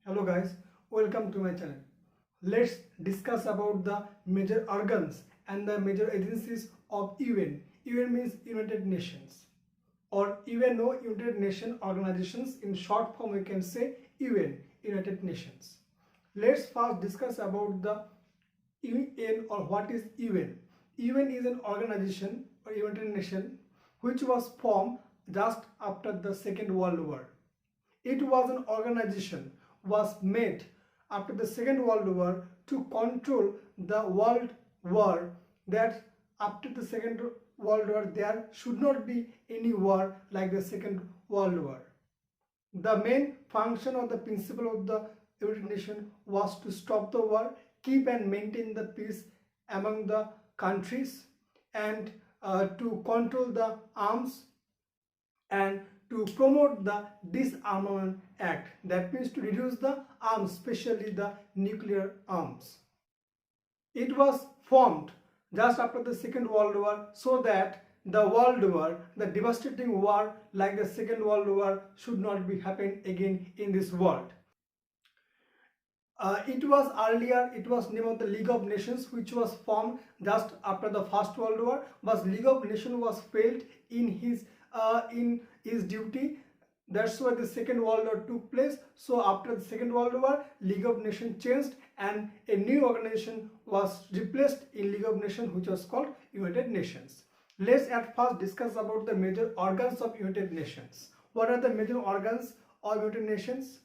Hello guys, welcome to my channel. Let's discuss about the major organs and the major agencies of UN. UN means United Nations, or UNO, United Nations Organizations. In short form we can say UN, United Nations. Let's first discuss about the UN, or what is UN. UN is an organization or United Nation which was formed just after the Second World War. It was an organization was made after the Second World War to control the world war, that after the Second World War there should not be any war like the Second World War. The main function or the principle of the United Nations was to stop the war, keep and maintain the peace among the countries, and to control the arms, and to promote the disarmament act, that means to reduce the arms, especially the nuclear arms. It was formed just after the Second World War so that the world war, the devastating war like the Second World War, should not be happen again in this world. It was named the League of Nations, which was formed just after the First World War, but League of Nations was failed in his duty. That's why the Second World War took place. So after the Second World War, League of Nations changed and a new organization was replaced in League of Nations, which was called United Nations. Let's at first discuss about the major organs of United Nations. What are the major organs of United Nations?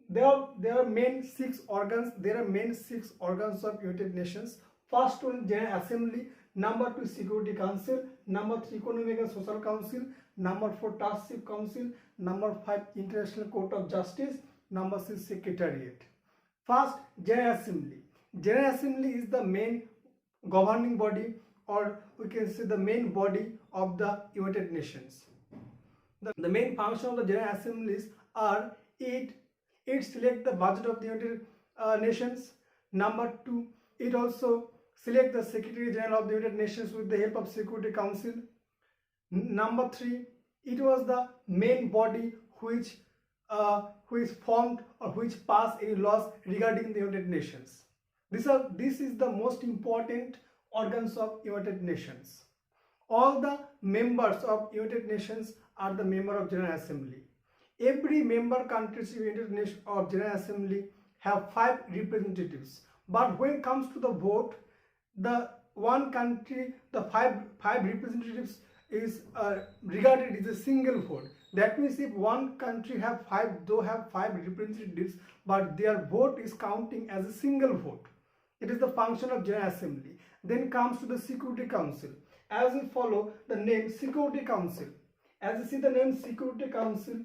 There are main six organs. There are main six organs of United Nations. First one, General Assembly. Number 2, Security Council. Number 3, Economic and Social Council. Number 4, Task Council. Number 5, International Court of Justice. Number 6, Secretariat. First, General Assembly. General Assembly is the main governing body, or we can say the main body of the United Nations. The main function of the General Assemblies are it select the budget of the United Nations. Number 2, it also select the Secretary General of the United Nations with the help of Security Council. Number 3, it was the main body which formed or which passed any laws regarding the United Nations. This is the most important organs of United Nations. All the members of United Nations are the member of General Assembly. Every member countries in United Nations of General Assembly have 5 representatives. But when it comes to the vote, the one country, the five representatives is regarded as a single vote. That means if one country have 5 representatives, but their vote is counting as a single vote. It is the function of General Assembly. Then comes to the Security Council. As we follow the name Security Council, as you see the name Security Council,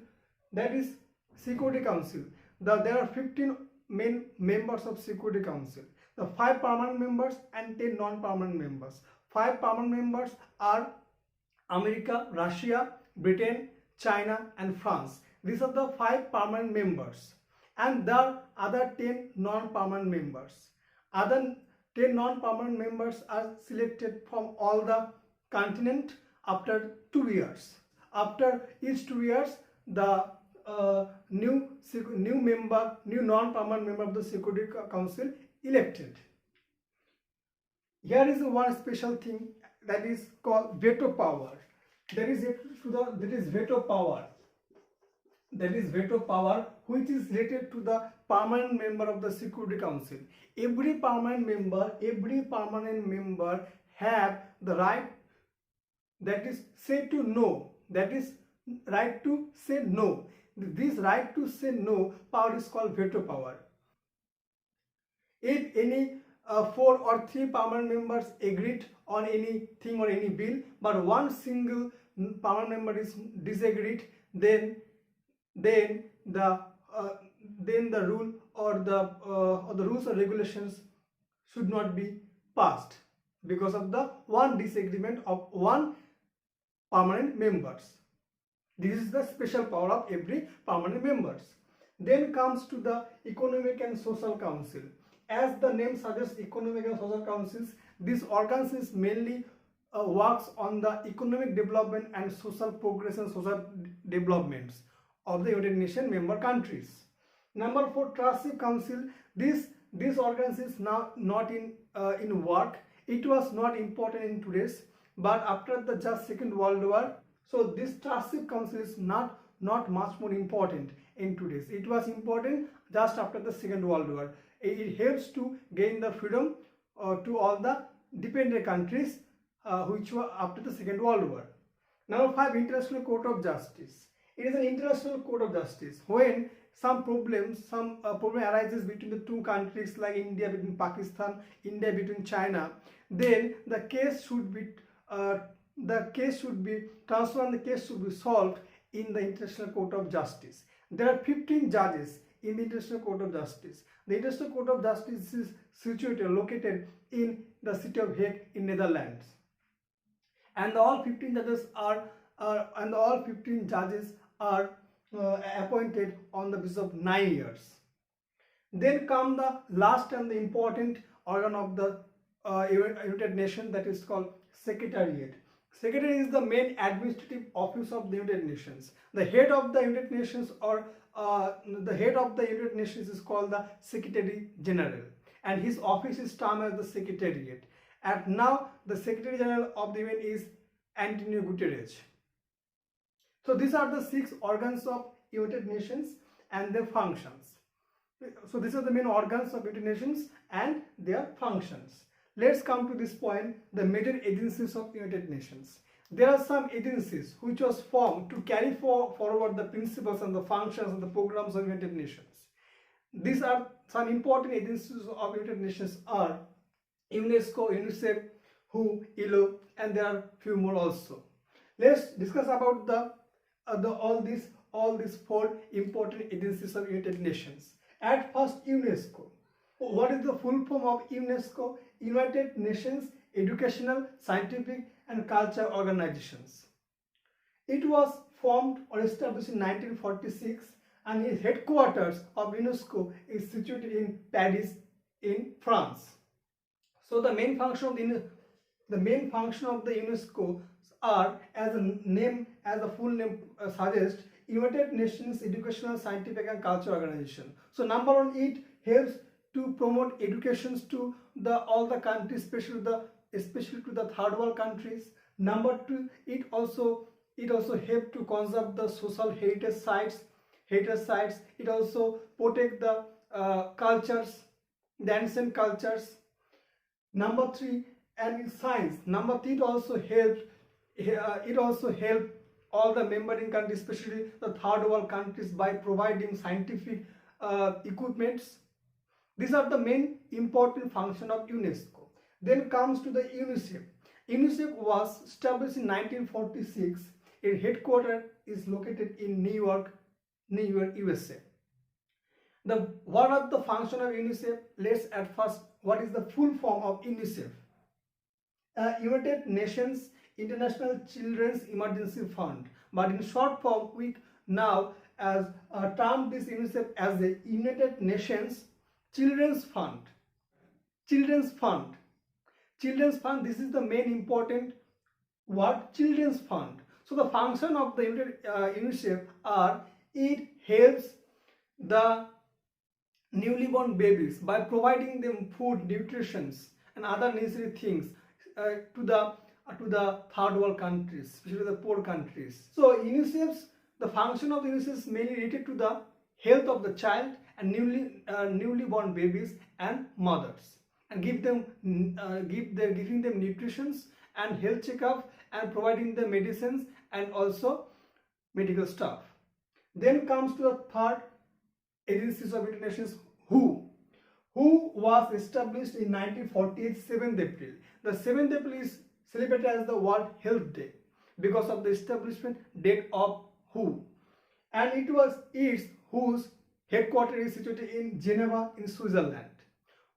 that is Security Council. There are 15 main members of Security Council. The 5 permanent members and 10 non-permanent members. 5 permanent members are America, Russia, Britain, China and France. These are the 5 permanent members. And there are other 10 non-permanent members. Other 10 non-permanent members are selected from all the continent after 2 years. After each 2 years, the new non-permanent member of the Security Council elected. Here is one special thing, that is called veto power. That is veto power. That is veto power, which is related to the permanent member of the Security Council. Every permanent member have the right, that is say to no. That is right to say no. This right to say no power is called veto power. If any 4 or 3 permanent members agreed on anything or any bill, but one single permanent member is disagreed, then the rule or the rules or regulations should not be passed because of the one disagreement of one permanent members. This is the special power of every permanent members. Then comes to the Economic and Social Council. As the name suggests, Economic and Social Councils, this organ is mainly works on the economic development and social progress and social developments of the United Nations member countries. Number 4, Trustee Council. This organ is now not in work. It was not important in today's, but after the just Second World War, so this Trustee Council is not much more important in today's. It was important just after the Second World War. It helps to gain the freedom to all the dependent countries which were after the Second World War. Number 5, International Court of Justice. It is an international court of justice. When some problem arises between the two countries, like India between Pakistan, India between China, then the case should be transferred and the case should be solved in the International Court of Justice. There are 15 judges in the International Court of Justice. The International Court of Justice is located in the city of Hague in Netherlands. And all 15 judges are appointed on the basis of 9 years. Then come the last and the important organ of the United Nations, that is called Secretariat. Secretariat is the main administrative office of the United Nations. The head of the United Nations is called the Secretary General, and his office is termed as the Secretariat. And now the Secretary General of the UN is Antonio Guterres. So these are the 6 organs of United Nations and their functions. So these are the main organs of United Nations and their functions. Let's come to this point, the major agencies of United Nations. There are some agencies which was formed to carry forward the principles and the functions and the programs of United Nations. These are some important agencies of United Nations are UNESCO, UNICEF, WHO, ILO, and there are few more also. Let's discuss about all these 4 important agencies of United Nations. At first, UNESCO. What is the full form of UNESCO? United Nations Educational, Scientific and Cultural Organizations. It was formed or established in 1946, and its headquarters of UNESCO is situated in Paris in France. So the main function of the UNESCO are, as the full name suggests, United Nations Educational, Scientific and Cultural Organization. So number 1, it helps to promote education to all the countries, especially to the third world countries. Number 2, it also helps to conserve the social heritage sites. It also protect the cultures, the ancient cultures. Number 3, and in science. Number 3, it also helps all the member countries, especially the third world countries, by providing scientific equipments. These are the main important function of UNESCO. Then comes to the UNICEF. UNICEF was established in 1946. Its headquarters is located in New York, USA. What are the function of UNICEF? Let's at first, what is the full form of UNICEF? United Nations International Children's Emergency Fund, but in short form we now term this UNICEF as the United Nations Children's Fund. Children's Fund. This is the main important word, Children's Fund. So the function of the UNICEF are, it helps the newly born babies by providing them food, nutrition and other necessary things to the third world countries, especially the poor countries. So the function of the UNICEF is mainly related to the health of the child and newly born babies and mothers, and giving them nutrition and health checkup and providing them medicines and also medical stuff. Then comes to the third agencies of United Nations, WHO. WHO was established in 1948, 7th April. The 7th April is celebrated as the World Health Day because of the establishment date of WHO. And WHO's headquarters is situated in Geneva in Switzerland.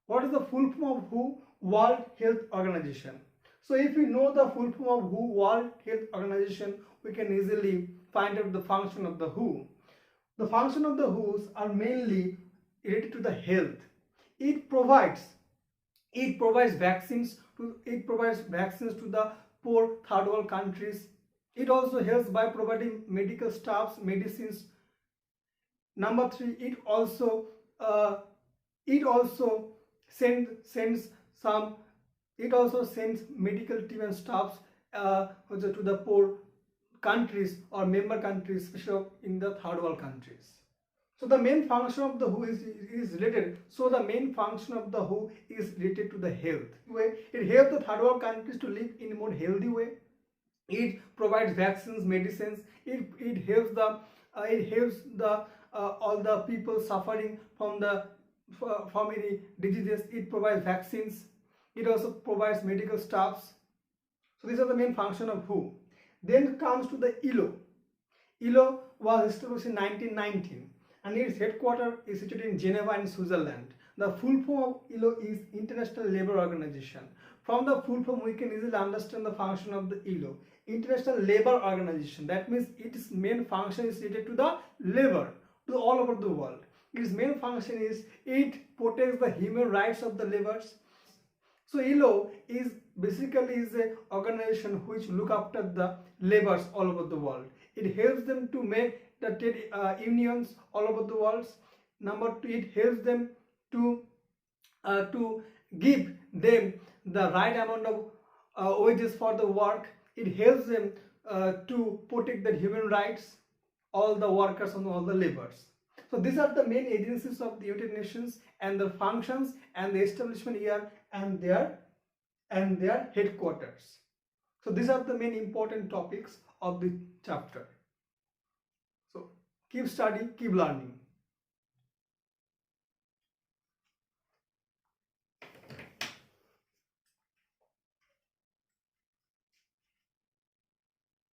What is the full form of WHO? World Health Organization. So if we know the full form of WHO, World Health Organization, we can easily find out the function of the WHO. The function of the WHOs are mainly related to the health. It provides vaccines to the poor third world countries. It also helps by providing medical staffs, medicines Number 3, it also sends some it also sends medical team and staffs to the poor countries or member countries, especially in the third world countries. So the main function of the WHO is related. So the main function of the WHO is related to the health. It helps the third world countries to live in a more healthy way. It provides vaccines, medicines. It helps the all the people suffering from any diseases. It provides vaccines. It also provides medical staffs. So these are the main function of WHO. Then comes to the ILO. ILO was established in 1919 and its headquarters is situated in Geneva in Switzerland. The full form of ILO is International Labour Organization. From the full form we can easily understand the function of the ILO. International Labour Organization. That means its main function is related to the labor, to all over the world. Its main function is it protects the human rights of the laborers. So ILO is basically an organization which look after the laborers all over the world. It helps them to make the trade unions all over the world. Number 2, it helps them to give them the right amount of wages for the work. It helps them to protect the human rights, all the workers and all the laborers. So these are the main agencies of the United Nations and the functions and the establishment year and their headquarters. So these are the main important topics of the chapter. So keep studying, keep learning.